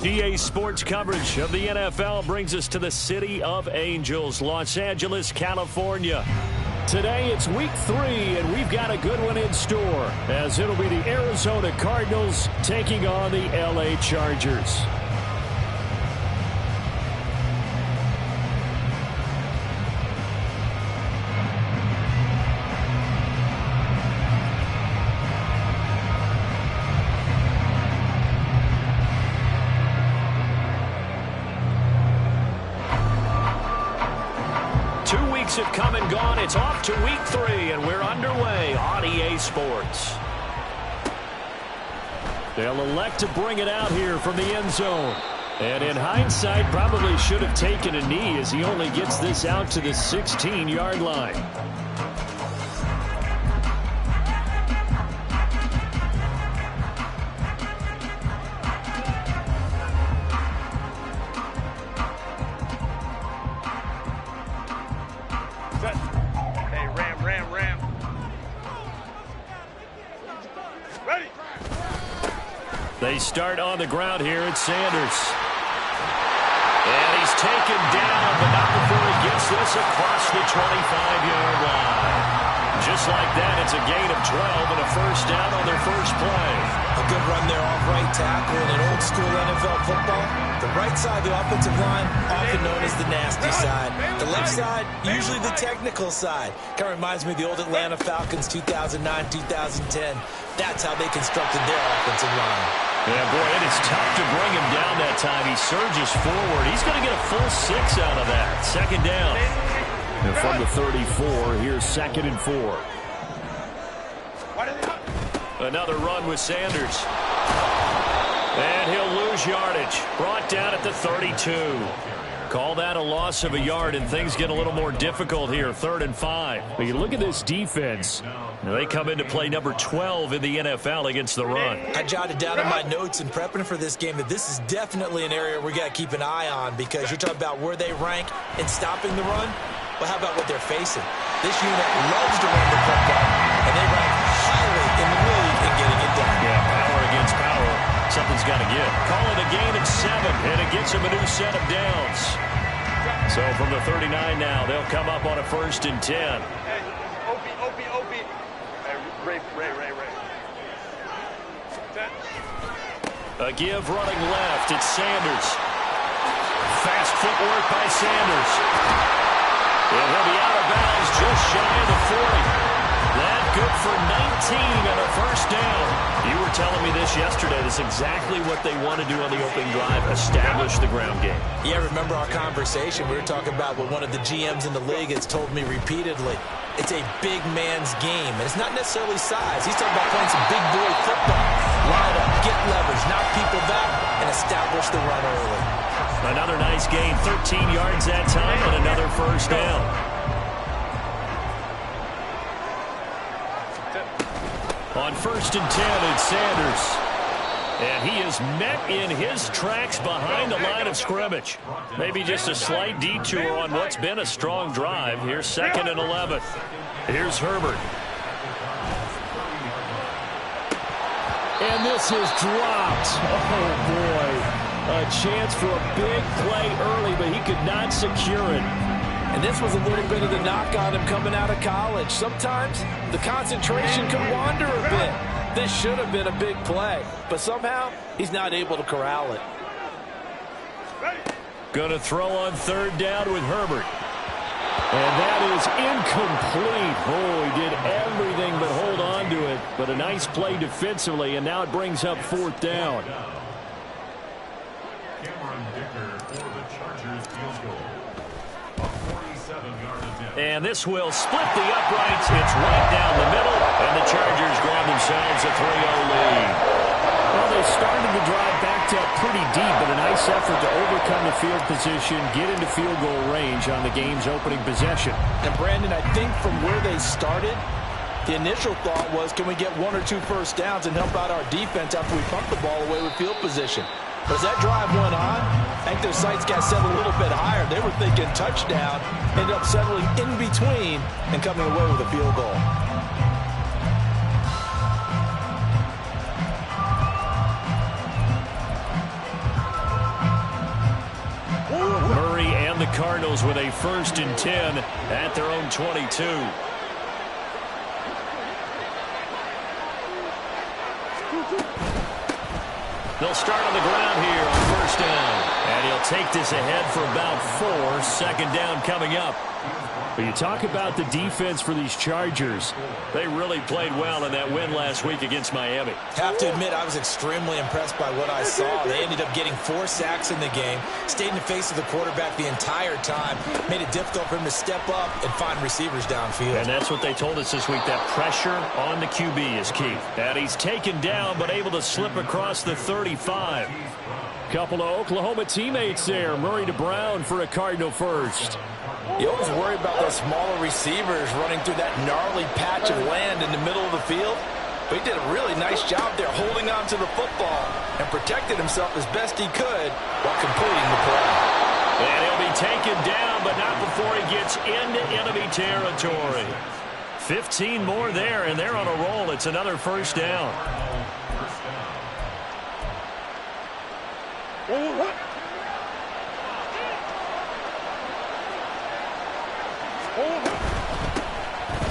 EA Sports coverage of the NFL brings us to the City of Angels, Los Angeles, California. Today it's week 3, and we've got a good one in store, as it'll be the Arizona Cardinals taking on the LA Chargers. Have come and gone. It's off to week 3, and we're underway on EA Sports. They'll elect to bring it out here from the end zone. And in hindsight, probably should have taken a knee, as he only gets this out to the 16-yard line. They start on the ground here. It's Sanders. And he's taken down, but not before he gets this across the 25-yard line. Just like that, it's a gain of 12 and a first down on their first play. A good run there off right tackle in an old-school NFL football. The right side of the offensive line, often known as the nasty side. The left side, usually the technical side. Kind of reminds me of the old Atlanta Falcons 2009-2010. That's how they constructed their offensive line. Yeah, boy, it is tough to bring him down that time. He surges forward. He's going to get a full 6 out of that. Second down. And from the 34, here's 2nd and 4. Another run with Sanders. And he'll lose yardage. Brought down at the 32. Call that a loss of a yard, and things get a little more difficult here. 3rd and 5. But you look at this defense. They come into play number 12 in the NFL against the run. I jotted down in my notes in prepping for this game that this is definitely an area we got to keep an eye on, because you're talking about where they rank in stopping the run. Well, how about what they're facing? This unit loves to run the football, and they rank highly in the league in getting it done. Yeah, power against power. Something's got to give. Call it a gain of 7, and it gets them a new set of downs. So from the 39 now, they'll come up on a 1st and 10. Hey, Opie. Hey, Ray. A give running left. It's Sanders. Fast footwork by Sanders. And he'll be out of bounds just shy of the 40. That good for 19 and a first down. You were telling me this yesterday. This is exactly what they want to do on the opening drive, establish the ground game. Yeah, remember our conversation. We were talking about what one of the GMs in the league has told me repeatedly. It's a big man's game, and it's not necessarily size. He's talking about playing some big boy football. Line up, get leverage, knock people back, and establish the run early. Another nice gain, 13 yards that time, and another first down. On 1st and 10, it's Sanders. And he is met in his tracks behind the line of scrimmage. Maybe just a slight detour on what's been a strong drive. Here's 2nd and 11. Here's Herbert. And this is dropped. Oh, boy. A chance for a big play early, but he could not secure it. And this was a little bit of the knock on him coming out of college. Sometimes the concentration can wander a bit. This should have been a big play, but somehow he's not able to corral it. Going to throw on 3rd down with Herbert. And that is incomplete. Oh, he did everything but hold on to it. But a nice play defensively, and now it brings up 4th down. And this will split the uprights. It's right down the middle, and the Chargers grab themselves a 3-0 lead. Well, they started the drive backed up pretty deep, but a nice effort to overcome the field position, get into field goal range on the game's opening possession. And, Brandon, I think from where they started, the initial thought was, can we get 1 or 2 first downs and help out our defense after we pump the ball away with field position? But as that drive went on, I think their sights got set a little bit higher. They were thinking touchdown, ended up settling in between and coming away with a field goal. Cardinals with a 1st and 10 at their own 22. They'll start on the ground here on 1st down. And he'll take this ahead for about 4. 2nd down coming up. But you talk about the defense for these Chargers. They really played well in that win last week against Miami. Have to admit, I was extremely impressed by what I saw. They ended up getting 4 sacks in the game, stayed in the face of the quarterback the entire time, made it difficult for him to step up and find receivers downfield. And that's what they told us this week, that pressure on the QB is key. And he's taken down but able to slip across the 35. Couple of Oklahoma teammates there. Murray to Brown for a Cardinal first. You always worry about those smaller receivers running through that gnarly patch of land in the middle of the field. But he did a really nice job there holding on to the football and protected himself as best he could while completing the play. And he'll be taken down, but not before he gets into enemy territory. 15 more there, and they're on a roll. It's another 1st down.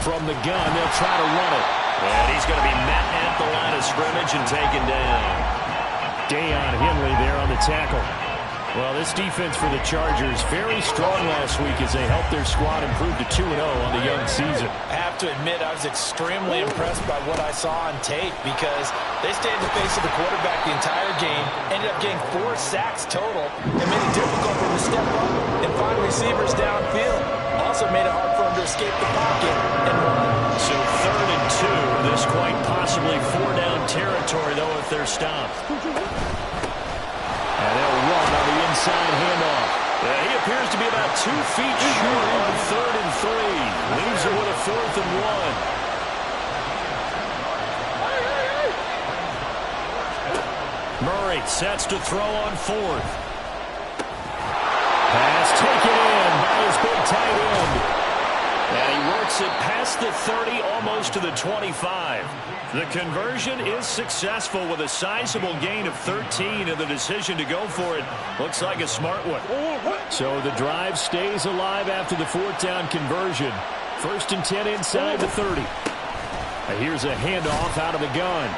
From the gun, they'll try to run it. And he's going to be met at the line of scrimmage and taken down. Deion Henley there on the tackle. Well, this defense for the Chargers, very strong last week as they helped their squad improve to 2-0 on the young season. I have to admit, I was extremely impressed by what I saw on tape because they stayed in the face of the quarterback the entire game, ended up getting 4 sacks total, and made it difficult for him to step up and find receivers downfield. Also made it hard for him to escape the pocket and run. So 3rd and 2, this quite possibly 4-down territory, though, if they're stopped. And they'll run on the inside handoff. He appears to be about 2 feet short on 3rd and 3. Leaves it with a 4th and 1. Murray sets to throw on 4th. Pass taken in by his big tight end. And he works it past the 30, almost to the 25. The conversion is successful with a sizable gain of 13, and the decision to go for it looks like a smart one. So the drive stays alive after the 4th down conversion. 1st and 10 inside the 30. Here's a handoff out of the gun.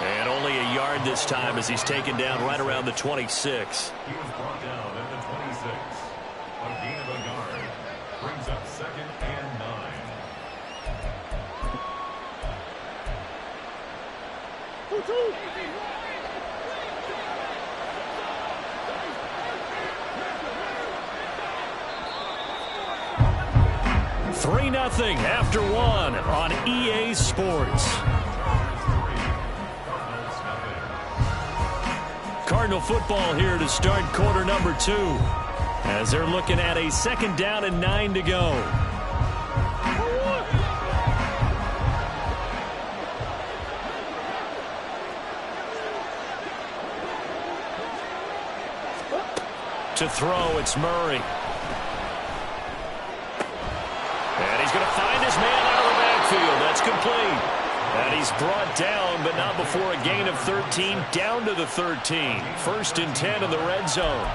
And only a yard this time as he's taken down right around the 26. He was brought down at the 26. A gain of a yard brings up 2nd and 9. Nothing after 1 on EA Sports. Cardinal football here to start quarter number 2 as they're looking at a 2nd down and 9 to go. To throw, it's Murray. And he's going to find his man out of the backfield. That's complete. And he's brought down, but not before a gain of 13, down to the 13. 1st and 10 in the red zone.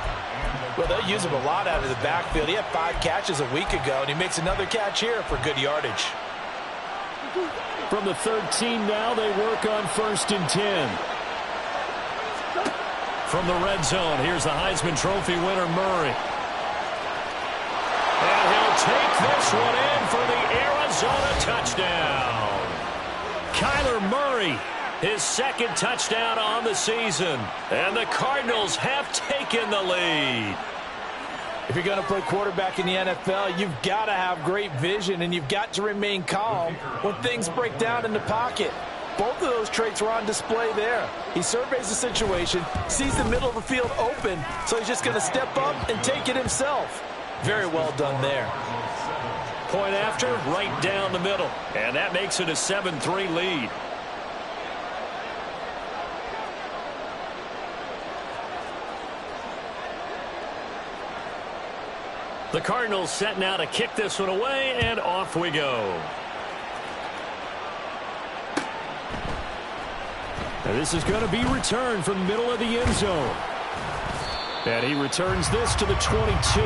Well, they'll use him a lot out of the backfield. He had 5 catches a week ago, and he makes another catch here for good yardage. From the 13 now, they work on 1st and 10. From the red zone, here's the Heisman Trophy winner, Murray. And he'll take this one in for the Arizona touchdown. Kyler Murray, his 2nd touchdown on the season. And the Cardinals have taken the lead. If you're going to play quarterback in the NFL, you've got to have great vision, and you've got to remain calm when things break down in the pocket. Both of those traits were on display there. He surveys the situation, sees the middle of the field open, so he's just going to step up and take it himself. Very well done there. Point after, right down the middle. And that makes it a 7-3 lead. The Cardinals set now to kick this one away, and off we go. Now this is going to be returned from the middle of the end zone. And he returns this to the 22.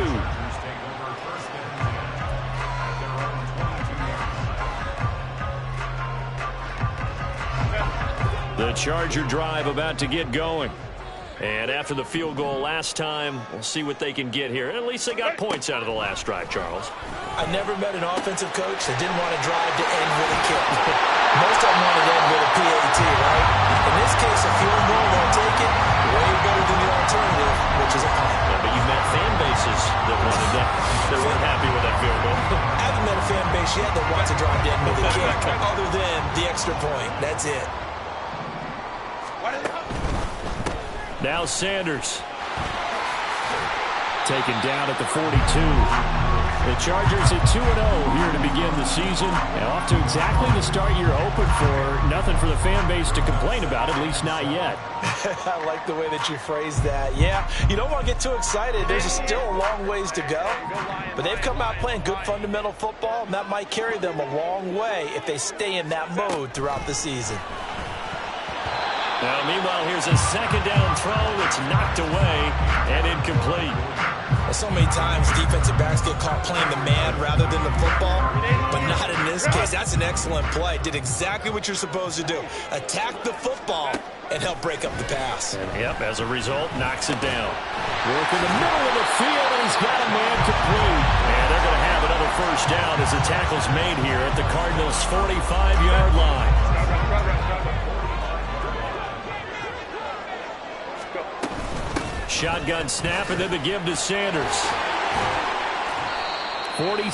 The Charger drive about to get going. And after the field goal last time, we'll see what they can get here. At least they got points out of the last drive, Charles. I never met an offensive coach that didn't want to drive to end with a kick. Most of them wanted to end with a PAT, right? In this case, a field goal, they'll take it way better than the alternative, which is a punt. Yeah, but you've met fan bases that wanted that. They weren't happy with that field goal. I haven't met a fan base yet that wants to drive to end with a kick, other than the extra point. That's it. Now Sanders. Taken down at the 42. The Chargers at 2-0 here to begin the season. And off to exactly the start you're hoping for. Nothing for the fan base to complain about, at least not yet. I like the way that you phrased that. Yeah, you don't want to get too excited. There's still a long ways to go. But they've come out playing good fundamental football, and that might carry them a long way if they stay in that mode throughout the season. Now, meanwhile, here's a second down throw that's knocked away and incomplete. So many times defensive backs get caught playing the man rather than the football, but not in this case. That's an excellent play. Did exactly what you're supposed to do. Attack the football and help break up the pass. And, yep, as a result, knocks it down. Work in the middle of the field, and he's got a man complete. And they're going to have another first down as the tackle's made here at the Cardinals' 45-yard line. Shotgun snap, and then the give to Sanders. 47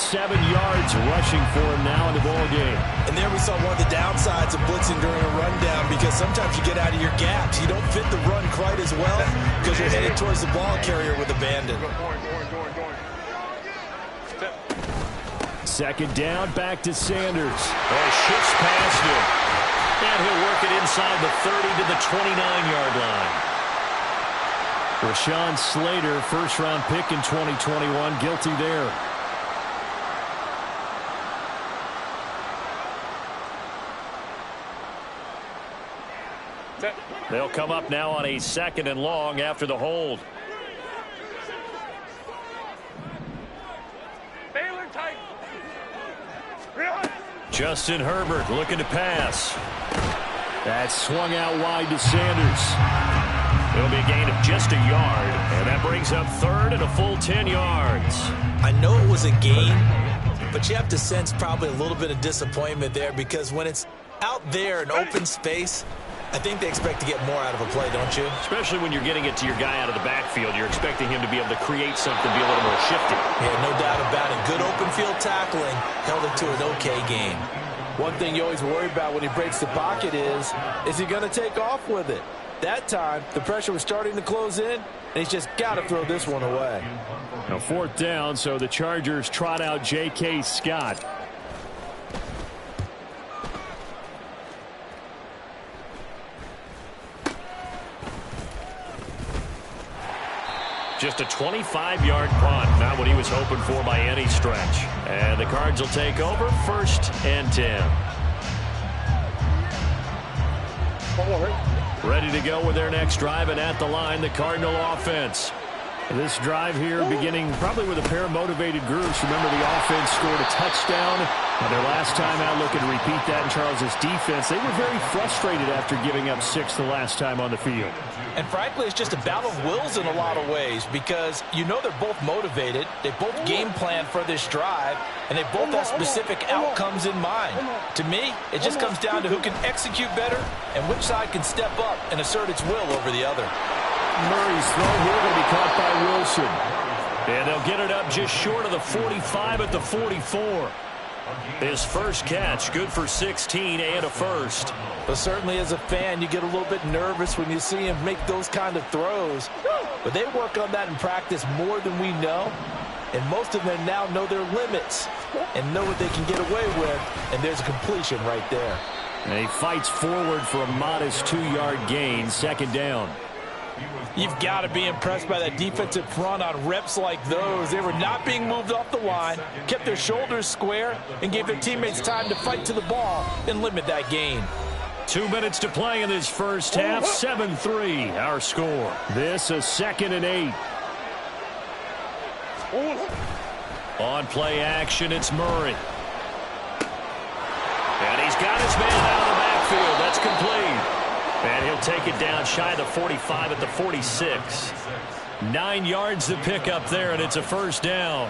yards rushing for him now in the ball game. And there we saw one of the downsides of blitzing during a rundown, because sometimes you get out of your gaps. You don't fit the run quite as well because you're headed towards the ball carrier with abandon. Second down, back to Sanders. Shifts past him. And he'll work it inside the 30 to the 29-yard line. Rashawn Slater, first-round pick in 2021, guilty there. They'll come up now on a second and long after the hold. Justin Herbert looking to pass. That's swung out wide to Sanders. It'll be a gain of just a yard, and that brings up third and a full 10 yards. I know it was a gain, but you have to sense probably a little bit of disappointment there, because when it's out there in open space, I think they expect to get more out of a play, don't you? Especially when you're getting it to your guy out of the backfield. You're expecting him to be able to create something, be a little more shifty. Yeah, no doubt about it. Good open field tackling held it to an okay game. One thing you always worry about when he breaks the pocket is he going to take off with it? That time, the pressure was starting to close in, and he's just got to throw this one away. Now fourth down, so the Chargers trot out J.K. Scott. Just a 25-yard punt, not what he was hoping for by any stretch. And the Cards will take over, 1st and 10. Ready to go with their next drive, and at the line, the Cardinal offense. This drive here beginning probably with a pair of motivated groups. Remember, the offense scored a touchdown on their last time out. Looking to repeat that in Charles's defense. They were very frustrated after giving up 6 the last time on the field. And frankly, it's just a battle of wills in a lot of ways, because you know they're both motivated. They both game plan for this drive, and they both have specific outcomes in mind. To me, it just comes down to who can execute better and which side can step up and assert its will over the other. Murray's throw here going to be caught by Wilson. And they'll get it up just short of the 45 at the 44. His first catch, good for 16 and a first. But certainly as a fan, you get a little bit nervous when you see him make those kind of throws. But they work on that in practice more than we know. And most of them now know their limits and know what they can get away with. And there's a completion right there. And he fights forward for a modest 2-yard gain, second down. You've got to be impressed by that defensive front on reps like those. They were not being moved off the line, kept their shoulders square, and gave their teammates time to fight to the ball and limit that gain. 2 minutes to play in this first half. 7-3 our score. This a 2nd and 8. On play action, it's Murray. And he's got his man out of the backfield. That's complete. And he'll take it down shy of the 45 at the 46. 9 yards to pick up there, and it's a first down.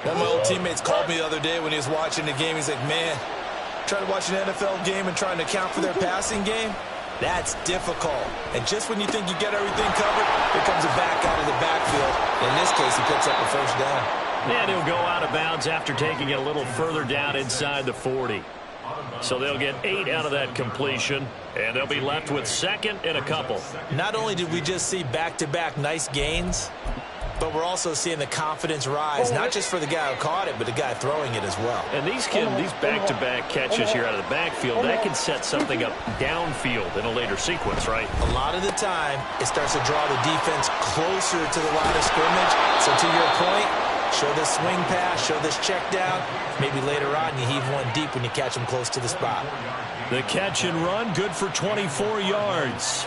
One of my old teammates called me the other day when he was watching the game. He's like, man, trying to watch an NFL game and trying to account for their passing game, that's difficult. And just when you think you get everything covered, here comes a back out of the backfield. In this case, he picks up a first down. And he'll go out of bounds after taking it a little further down inside the 40. So they'll get 8 out of that completion, and they'll be left with second and a couple. Not only did we just see back-to-back nice gains, but we're also seeing the confidence rise, not just for the guy who caught it, but the guy throwing it as well. And these back-to-back catches here out of the backfield, that can set something up downfield in a later sequence, right? A lot of the time, it starts to draw the defense closer to the line of scrimmage. So to your point, show this swing pass, show this check down. Maybe later on you heave one deep when you catch them close to the spot. The catch and run, good for 24 yards.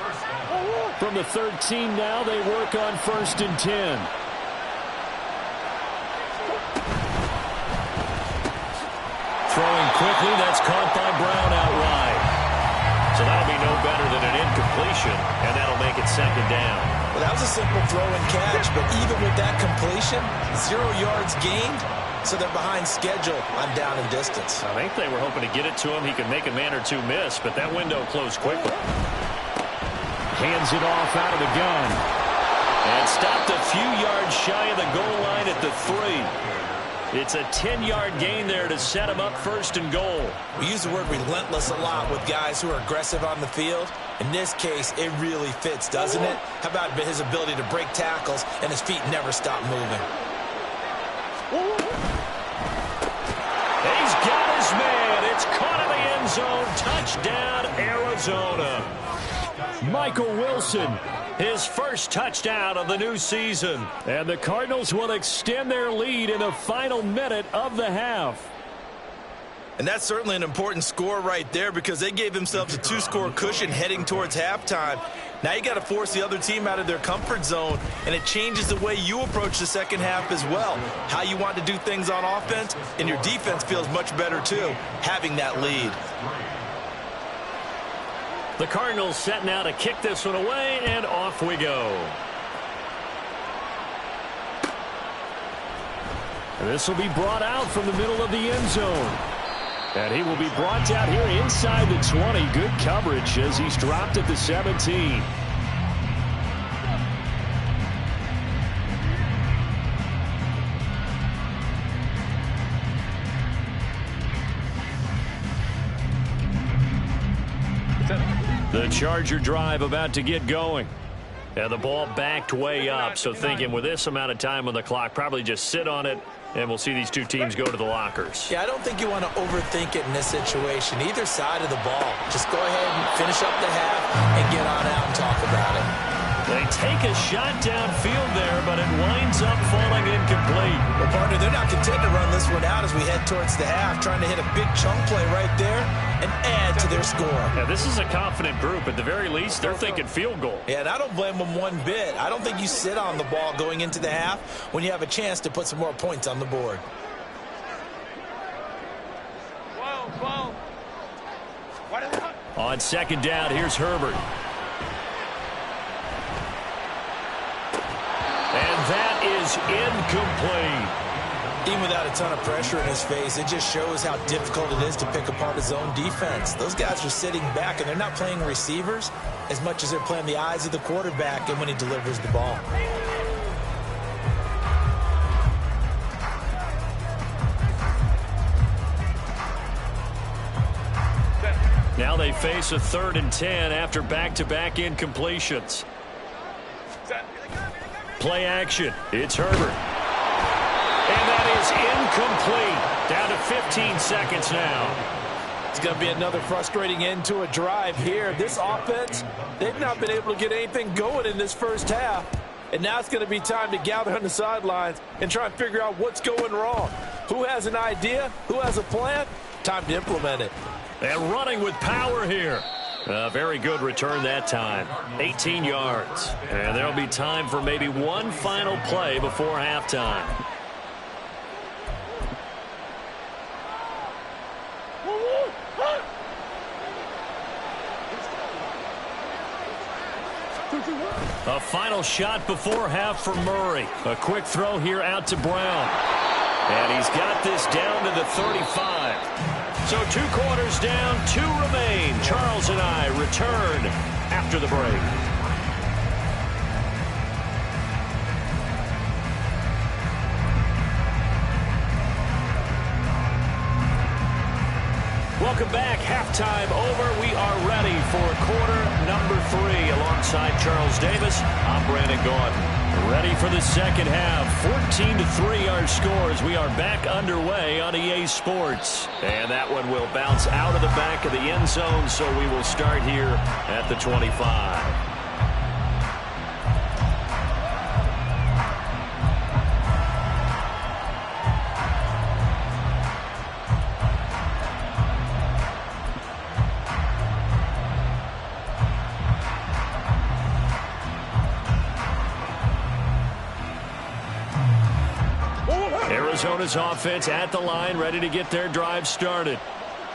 From the 13 now, they work on 1st and 10. Throwing quickly, that's caught by Brown outright. So that'll be no better than an incompletion, and that'll make it second down. Well, that was a simple throw and catch, but even with that completion, 0 yards gained, so they're behind schedule on down and distance. I think they were hoping to get it to him. He could make a man or two miss, but that window closed quickly. Hands it off out of the gun. And stopped a few yards shy of the goal line at the 3. It's a 10-yard gain there to set him up 1st and goal. We use the word relentless a lot with guys who are aggressive on the field. In this case, it really fits, doesn't it? How about his ability to break tackles and his feet never stop moving? He's got his man. It's caught in the end zone. Touchdown, Arizona. Michael Wilson, his first touchdown of the new season. And the Cardinals will extend their lead in the final minute of the half. And that's certainly an important score right there because they gave themselves a 2-score cushion heading towards halftime. Now you got to force the other team out of their comfort zone, and it changes the way you approach the second half as well. How you want to do things on offense, and your defense feels much better too, having that lead. The Cardinals set now to kick this one away, and off we go. And this will be brought out from the middle of the end zone. And he will be brought out here inside the 20. Good coverage as he's dropped at the 17. The Charger drive about to get going. And the ball backed way up, so thinking with this amount of time on the clock, probably just sit on it, and we'll see these two teams go to the lockers. Yeah, I don't think you want to overthink it in this situation. Either side of the ball, just go ahead and finish up the half and get on out and talk about it. They take a shot downfield there, but it winds up falling incomplete. Well, partner, they're not content to run this one out as we head towards the half, trying to hit a big chunk play right there and add to their score. Yeah, this is a confident group. At the very least, they're thinking field goal. Yeah, and I don't blame them one bit. I don't think you sit on the ball going into the half when you have a chance to put some more points on the board. On second down, here's Herbert. And that is incomplete. Even without a ton of pressure in his face, it just shows how difficult it is to pick apart his own defense. Those guys are sitting back, and they're not playing receivers as much as they're playing the eyes of the quarterback and when he delivers the ball. Now they face a 3rd and 10 after back-to-back incompletions. Play action. It's Herbert. And that is incomplete. Down to 15 seconds now. It's going to be another frustrating end to a drive here. This offense, they've not been able to get anything going in this first half. And now it's going to be time to gather on the sidelines and try and figure out what's going wrong. Who has an idea? Who has a plan? Time to implement it. And running with power here. A very good return that time. 18 yards. And there'll be time for maybe one final play before halftime. A final shot before half for Murray. A quick throw here out to Brown. And he's got this down to the 35. So 2 quarters down, 2 remain. Charles and I return after the break. Welcome back. Halftime over. We are ready for quarter number 3. Alongside Charles Davis, I'm Brandon Gaudin. Ready for the second half. 14-3 our score as we are back underway on EA Sports. And that one will bounce out of the back of the end zone, so we will start here at the 25. Arizona's offense at the line, ready to get their drive started.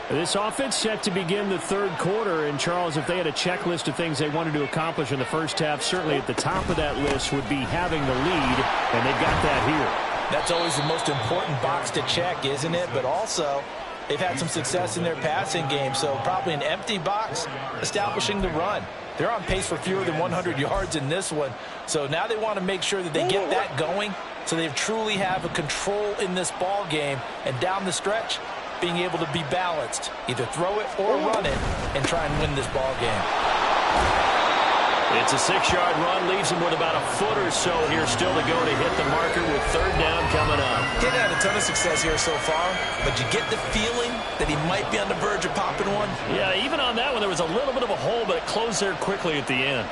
This offense set to begin the third quarter. And, Charles, if they had a checklist of things they wanted to accomplish in the first half, certainly at the top of that list would be having the lead, and they've got that here. That's always the most important box to check, isn't it? But also, they've had some success in their passing game, so probably an empty box establishing the run. They're on pace for fewer than 100 yards in this one, so now they want to make sure that they get that going so they truly have a control in this ball game, and down the stretch, being able to be balanced. Either throw it or run it and try and win this ball game. It's a 6-yard run, leaves him with about a foot or so here still to go to hit the marker with third down coming up. He's had a ton of success here so far, but you get the feeling that he might be on the verge of popping one. Yeah, even on that one, there was a little bit of a hole, but it closed there quickly at the end.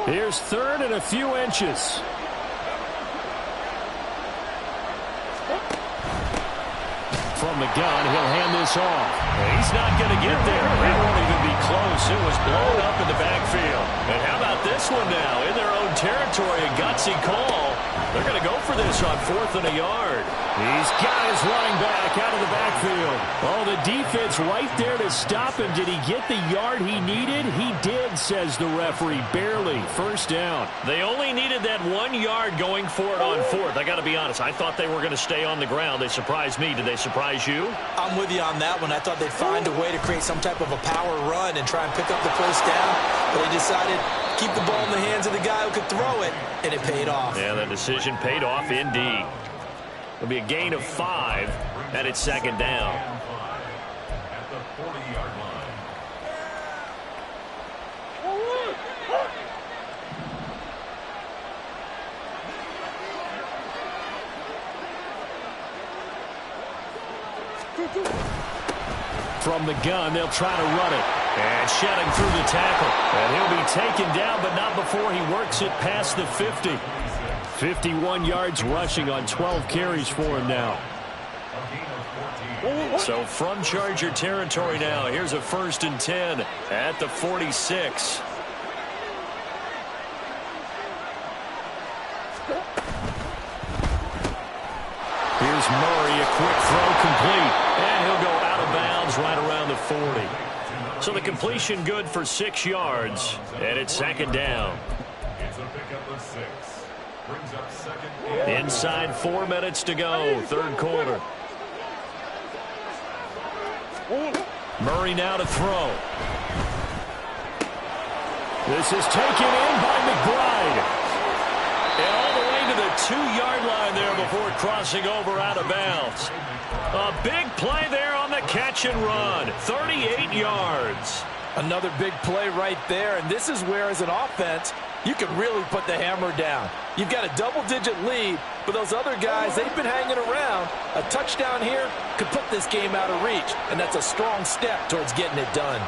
Here's third and a few inches. From the gun, he'll hand this off. He's not going to get there. That won't even be close. It was blown up in the backfield. And how about this one now? In their own territory, a gutsy call. They're going to go for this on 4th and a yard. He's got his running back out of the backfield. Oh, the defense right there to stop him. Did he get the yard he needed? He did, says the referee. Barely. First down. They only needed that 1 yard going for it on 4th. I got to be honest. I thought they were going to stay on the ground. They surprised me. Did they surprise you? I'm with you on that one. I thought they'd find a way to create some type of a power run and try and pick up the first down. But they decided to keep the ball in the hands of the guy who could throw it, and it paid off. Yeah, the decision paid off indeed. It'll be a gain of 5, and it's second down. At the 40-yard line. From the gun, they'll try to run it. And shedding through the tackle. And he'll be taken down, but not before he works it past the 50. 51 yards rushing on 12 carries for him now. So from Charger territory now, here's a 1st and 10 at the 46. Here's Murray, a quick throw complete. And he'll go out of bounds right around the 40. So the completion good for 6 yards. And it's second down. It's a pickup of 6. Brings up second. Inside 4 minutes to go, third quarter. Murray now to throw. This is taken in by McBride. And all the way to the 2-yard line there before crossing over out of bounds. A big play there on the catch and run. 38 yards. Another big play right there, and this is where, as an offense, you can really put the hammer down. You've got a double-digit lead, but those other guys, they've been hanging around. A touchdown here could put this game out of reach, and that's a strong step towards getting it done.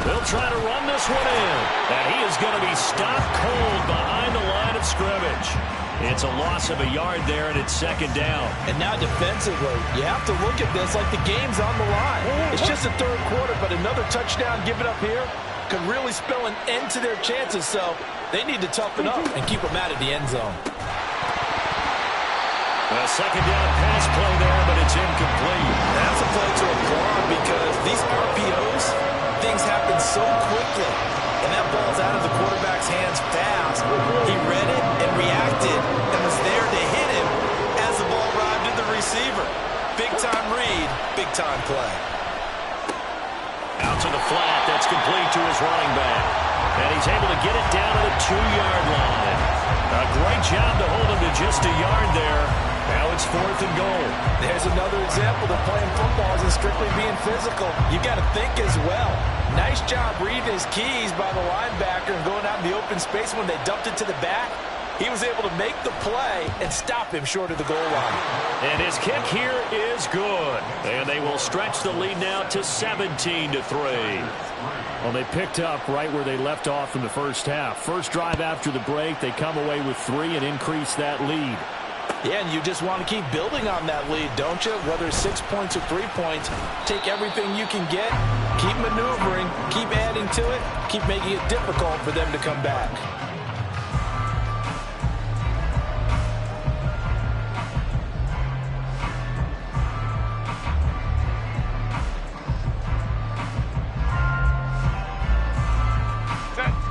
They'll try to run this one in, and he is going to be stopped cold behind the line of scrimmage. It's a loss of a yard there, and it's second down. And now defensively, you have to look at this like the game's on the line. It's just the third quarter, but another touchdown given up here could really spell an end to their chances, so they need to toughen up and keep them out of the end zone. A second down pass play there, but it's incomplete. That's a play to applaud because these RPOs, things happen so quickly. And that ball's out of the quarterback's hands fast. He read it and reacted and was there to hit him as the ball arrived at the receiver. Big-time read, big-time play. Out to the flat. That's complete to his running back. And he's able to get it down to the 2-yard line. A great job to hold him to just a yard there. Now it's 4th and goal. There's another example that playing football isn't strictly being physical. You got to think as well. Nice job reading his keys by the linebacker and going out in the open space when they dumped it to the back. He was able to make the play and stop him short of the goal line. And his kick here is good. And they will stretch the lead now to 17-3. Well, they picked up right where they left off in the first half. First drive after the break, they come away with 3 and increase that lead. Yeah, and you just want to keep building on that lead, don't you? Whether it's 6 points or 3 points, take everything you can get, keep maneuvering, keep adding to it, keep making it difficult for them to come back.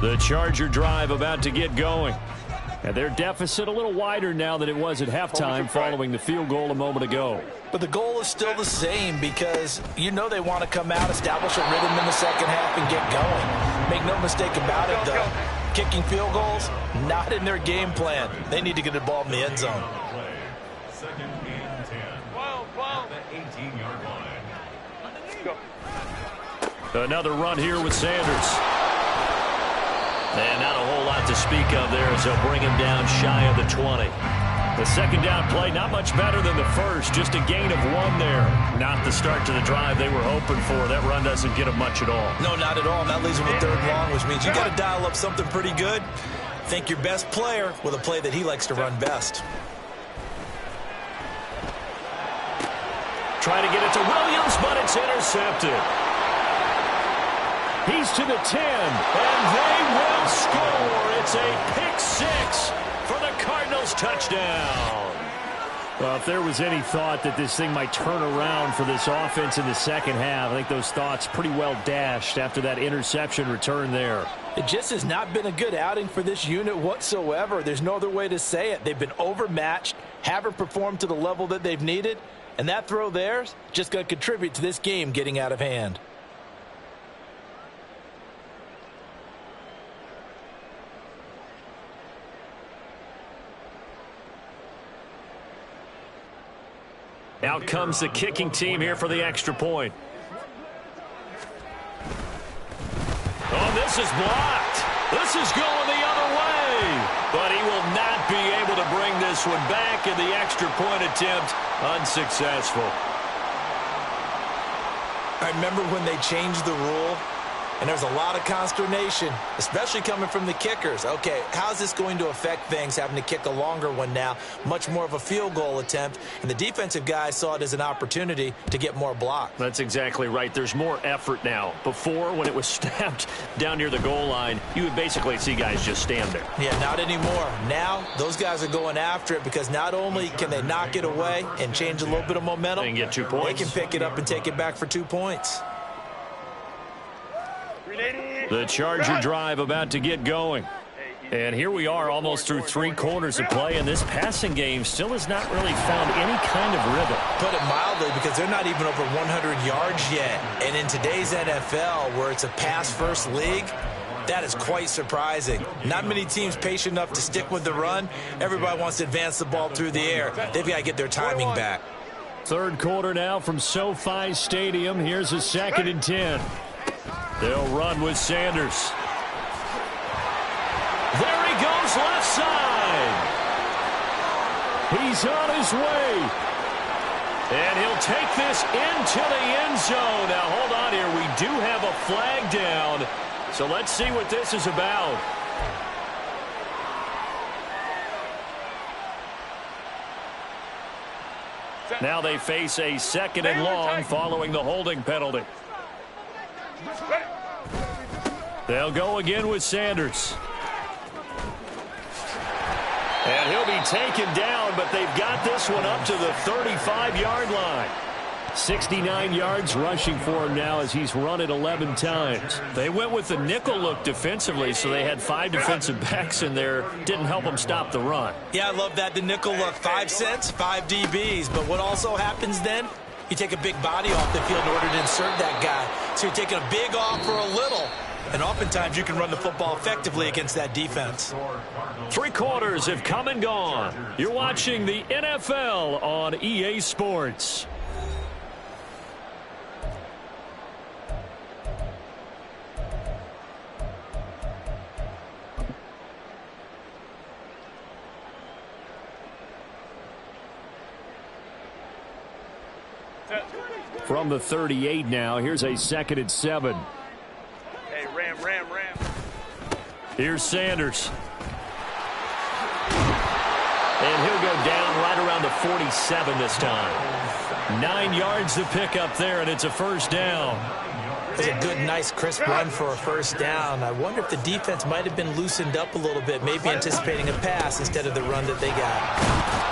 The Charger drive about to get going. And their deficit a little wider now than it was at halftime following the field goal a moment ago. But the goal is still the same because you know they want to come out, establish a rhythm in the second half, and get going. Make no mistake about it, though. Kicking field goals, not in their game plan. They need to get the ball in the end zone. Second and 10. At the 18-yard line. Another run here with Sanders. And not a whole lot to speak of there as they'll bring him down shy of the 20. The second down play, not much better than the first. Just a gain of 1 there. Not the start to the drive they were hoping for. That run doesn't get them much at all. No, not at all. And that leaves them with 3rd and long, which means you got to dial up something pretty good. Think your best player with a play that he likes to run best. Trying to get it to Williams, but it's intercepted. He's to the 10, and they will score. It's a pick 6 for the Cardinals touchdown. Well, if there was any thought that this thing might turn around for this offense in the second half, I think those thoughts pretty well dashed after that interception return there. It just has not been a good outing for this unit whatsoever. There's no other way to say it. They've been overmatched, haven't performed to the level that they've needed, and that throw there's just going to contribute to this game getting out of hand. Out comes the kicking team here for the extra point. Oh, this is blocked. This is going the other way. But he will not be able to bring this one back, and the extra point attempt unsuccessful. I remember when they changed the rule, and there's a lot of consternation, especially coming from the kickers. Okay, how's this going to affect things, having to kick a longer one now, much more of a field goal attempt, and the defensive guys saw it as an opportunity to get more blocks. That's exactly right. There's more effort now. Before, when it was snapped down near the goal line, you would basically see guys just stand there. Yeah, not anymore. Now, those guys are going after it because not only can they knock it away and change a little bit of momentum, they can get 2 points. They can pick it up and take it back for 2 points. The Charger drive about to get going. And here we are almost through 3 quarters of play, and this passing game still has not really found any kind of rhythm. Put it mildly, because they're not even over 100 yards yet. And in today's NFL, where it's a pass-first league, that is quite surprising. Not many teams patient enough to stick with the run. Everybody wants to advance the ball through the air. They've got to get their timing back. 3rd quarter now from SoFi Stadium. Here's a 2nd and 10. They'll run with Sanders. There he goes, left side. He's on his way. And he'll take this into the end zone. Now, hold on here. We do have a flag down. So let's see what this is about. Now they face a 2nd and long following the holding penalty. They'll go again with Sanders. And he'll be taken down, but they've got this one up to the 35-yard line. 69 yards rushing for him now as he's run it 11 times. They went with the nickel look defensively, so they had 5 defensive backs in there. Didn't help them stop the run. Yeah, I love that, the nickel look. 5 cents, 5 DBs. But what also happens then? You take a big body off the field in order to insert that guy. So you're taking a big off for a little. And oftentimes you can run the football effectively against that defense. 3 quarters have come and gone. You're watching the NFL on EA Sports. From the 38 now, here's a 2nd and 7. Hey, ram. Here's Sanders. And he'll go down right around the 47 this time. 9 yards to pick up there, and it's a first down. It's a good, nice, crisp run for a first down. I wonder if the defense might have been loosened up a little bit, maybe anticipating a pass instead of the run that they got.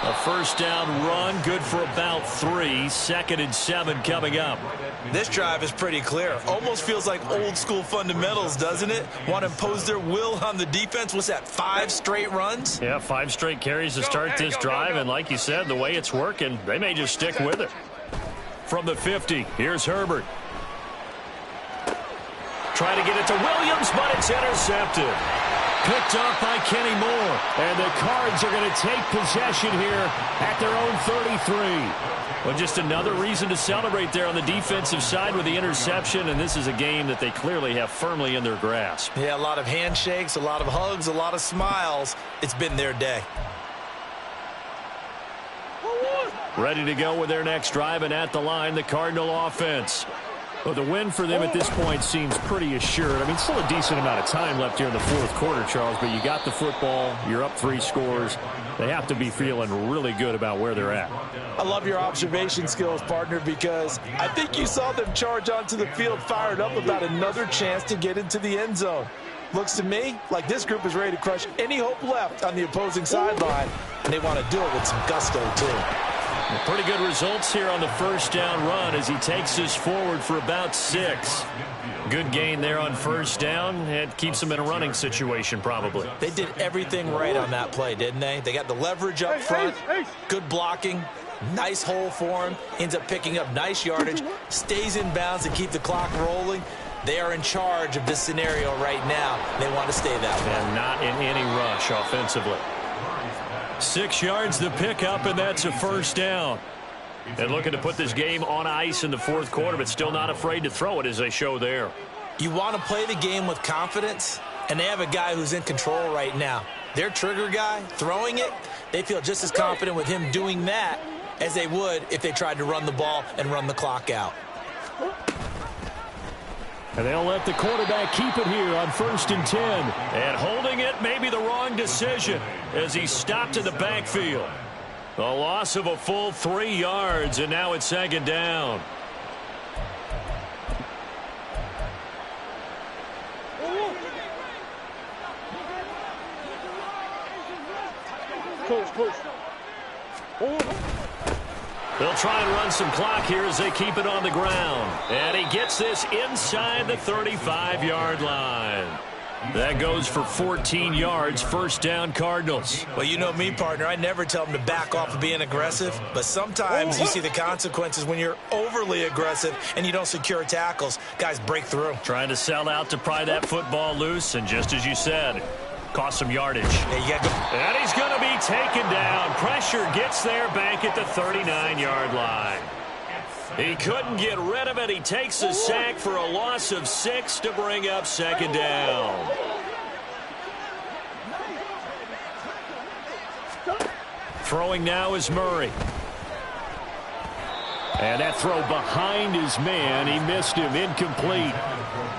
A first down run, good for about 3. 2nd and 7 coming up. This drive is pretty clear. Almost feels like old school fundamentals, doesn't it? Want to impose their will on the defense. What's that, 5 straight runs? Yeah, 5 straight carries to start this drive. And like you said, the way it's working, they may just stick with it. From the 50, here's Herbert. Trying to get it to Williams, but it's intercepted. Picked up by Kenny Moore. And the Cards are going to take possession here at their own 33. Well, just another reason to celebrate there on the defensive side with the interception. And this is a game that they clearly have firmly in their grasp. Yeah, a lot of handshakes, a lot of hugs, a lot of smiles. It's been their day. Ready to go with their next drive, and at the line, the Cardinal offense. Well, the win for them at this point seems pretty assured. I mean, still a decent amount of time left here in the 4th quarter, Charles, but you got the football, you're up 3 scores. They have to be feeling really good about where they're at. I love your observation skills, partner, because I think you saw them charge onto the field fired up about another chance to get into the end zone. Looks to me like this group is ready to crush any hope left on the opposing sideline, and they want to do it with some gusto, too. Pretty good results here on the first down run as he takes this forward for about 6. Good gain there on first down. It keeps them in a running situation probably. They did everything right on that play, didn't they? They got the leverage up front, good blocking, nice hole for him, ends up picking up nice yardage, stays in bounds to keep the clock rolling. They are in charge of this scenario right now. They want to stay that way. And not in any rush offensively. 6 yards to pick up, and that's a first down. And looking to put this game on ice in the 4th quarter, but still not afraid to throw it as they show there. You want to play the game with confidence, and they have a guy who's in control right now. Their trigger guy, throwing it, they feel just as confident with him doing that as they would if they tried to run the ball and run the clock out. And they'll let the quarterback keep it here on 1st and 10. And holding it may be the wrong decision as he stopped in the backfield. A loss of a full 3 yards, and now it's 2nd down. They'll try and run some clock here as they keep it on the ground. And he gets this inside the 35-yard line. That goes for 14 yards, first down Cardinals. Well, you know me, partner. I never tell them to back off of being aggressive. But sometimes you see the consequences when you're overly aggressive and you don't secure tackles. Guys break through. Trying to sell out to pry that football loose, and just as you said, cost some yardage. Yeah, you gotta go. And he's going to be taken down. Pressure gets there back at the 39-yard line. He couldn't get rid of it. He takes a sack for a loss of 6 to bring up 2nd down. Throwing now is Murray. And that throw behind his man. He missed him. Incomplete.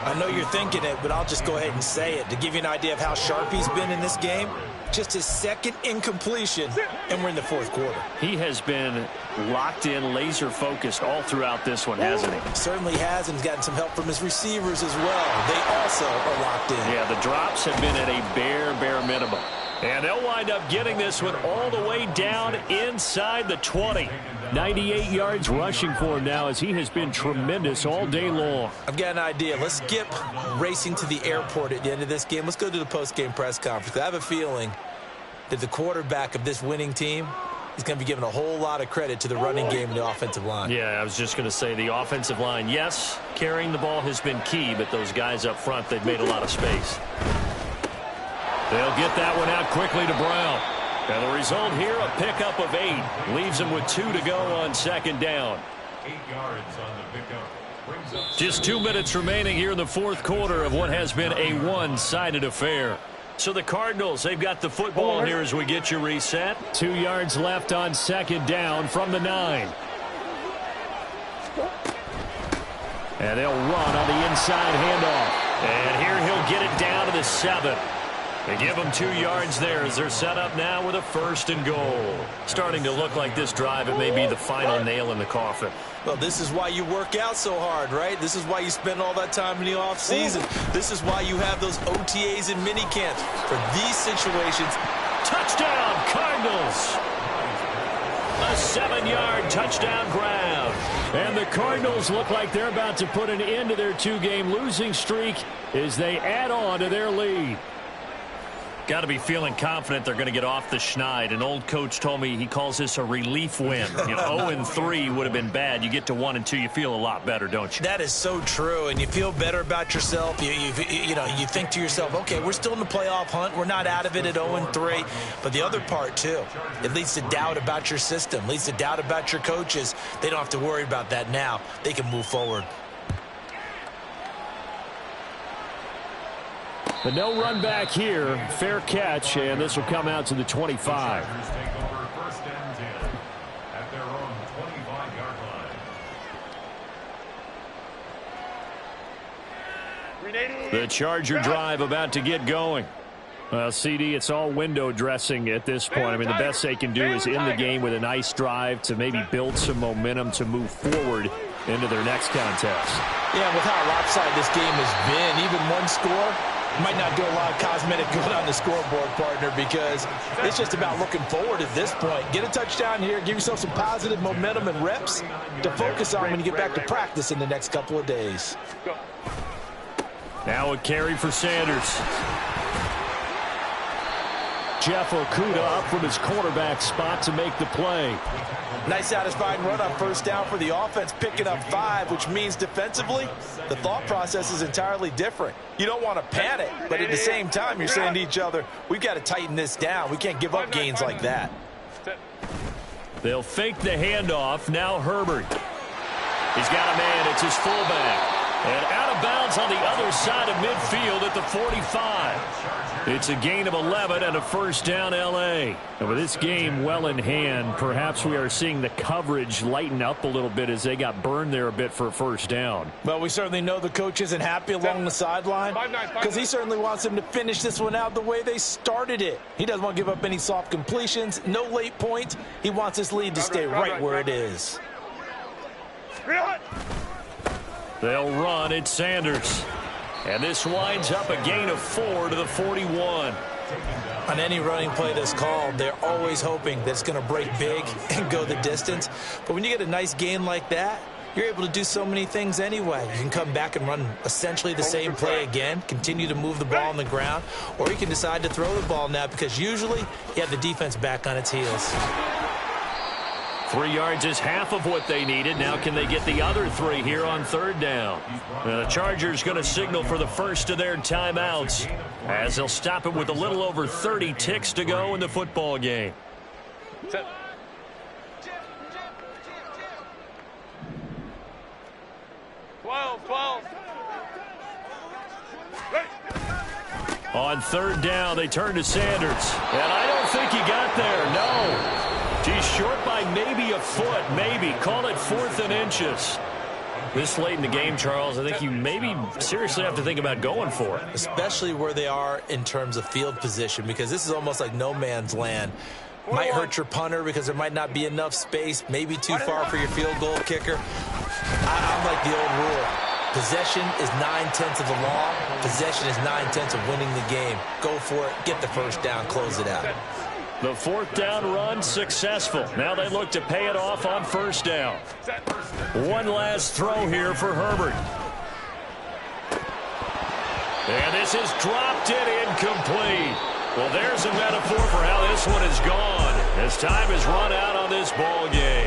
I know you're thinking it, but I'll just go ahead and say it. To give you an idea of how sharp he's been in this game, just his 2nd incompletion, and we're in the 4th quarter. He has been locked in, laser-focused all throughout this one, hasn't he? Certainly has, and he's gotten some help from his receivers as well. They also are locked in. Yeah, the drops have been at a bare minimum. And they'll wind up getting this one all the way down inside the 20. 98 yards rushing for him now as he has been tremendous all day long. I've got an idea. Let's skip racing to the airport at the end of this game. Let's go to the post-game press conference. I have a feeling that the quarterback of this winning team is going to be given a whole lot of credit to the running game and the offensive line. Yeah, I was just going to say the offensive line, yes, carrying the ball has been key, but those guys up front, they've made a lot of space. They'll get that one out quickly to Brown. And the result here, a pickup of 8. Leaves him with 2 to go on second down. 8 yards on the pickup. Just 2 minutes remaining here in the fourth quarter of what has been a one-sided affair. So the Cardinals, they've got the football here as we get you reset. 2 yards left on second down from the 9. And they'll run on the inside handoff. And here he'll get it down to the 7. They give them 2 yards there as they're set up now with a 1st and goal. Starting to look like this drive, it may be the final nail in the coffin. Well, this is why you work out so hard, right? This is why you spend all that time in the offseason. This is why you have those OTAs and mini camps. For these situations, touchdown, Cardinals! A 7-yard touchdown grab. And the Cardinals look like they're about to put an end to their 2-game losing streak as they add on to their lead. Got to be feeling confident they're going to get off the schneid. An old coach told me he calls this a relief win. 0-3 would have been bad. You get to 1-2, you feel a lot better, don't you? That is so true, and you feel better about yourself. You think to yourself, okay, we're still in the playoff hunt. We're not out of it at 0-3. But the other part, too, it leads to doubt about your system, leads to doubt about your coaches. They don't have to worry about that now. They can move forward. But no run back here. Fair catch, and this will come out to the 25. The Charger drive about to get going. Well, CD, it's all window dressing at this point. I mean, the best they can do is end the game with a nice drive to maybe build some momentum to move forward into their next contest. Yeah, with how lopsided this game has been, even one score might not do a lot of cosmetic good on the scoreboard, partner, because it's just about looking forward at this point. Get a touchdown here, give yourself some positive momentum and reps to focus on when you get back to practice in the next couple of days. Now a carry for Sanders. Jeff Okudah up from his quarterback spot to make the play. Nice satisfying run on first down for the offense, picking up 5, which means defensively, the thought process is entirely different. You don't want to panic, but at the same time, you're saying to each other, we've got to tighten this down. We can't give up gains like that. They'll fake the handoff. Now Herbert. He's got a man. It's his fullback. And out of bounds on the other side of midfield at the 45. It's a gain of 11 and a first down, L.A. And with this game well in hand, perhaps we are seeing the coverage lighten up a little bit as they got burned there a bit for a first down. Well, we certainly know the coach isn't happy along the sideline because he certainly wants them to finish this one out the way they started it. He doesn't want to give up any soft completions, no late points. He wants his lead to stay right where it is. They'll run. It's Sanders. And this winds up a gain of 4 to the 41. On any running play that's called, they're always hoping that it's going to break big and go the distance. But when you get a nice gain like that, you're able to do so many things anyway. You can come back and run essentially the same play again, continue to move the ball on the ground, or you can decide to throw the ball now because usually you have the defense back on its heels. 3 yards is half of what they needed. Now can they get the other 3 here on third down? The Chargers going to signal for the first of their timeouts as they'll stop it with a little over 30 ticks to go in the football game. On third down, they turn to Sanders. And I don't think he got there, no. He's short by maybe a foot, maybe. Call it 4th and inches. This late in the game, Charles, I think you maybe seriously have to think about going for it. Especially where they are in terms of field position, because this is almost like no man's land. Might hurt your punter because there might not be enough space, maybe too far for your field goal kicker. I'm like the old rule. Possession is 9/10 of the law. Possession is 9/10 of winning the game. Go for it. Get the first down. Close it out. The fourth down run successful. Now they look to pay it off on first down. One last throw here for Herbert. And this is dropped it incomplete. Well, there's a metaphor for how this one is gone as time has run out on this ball game.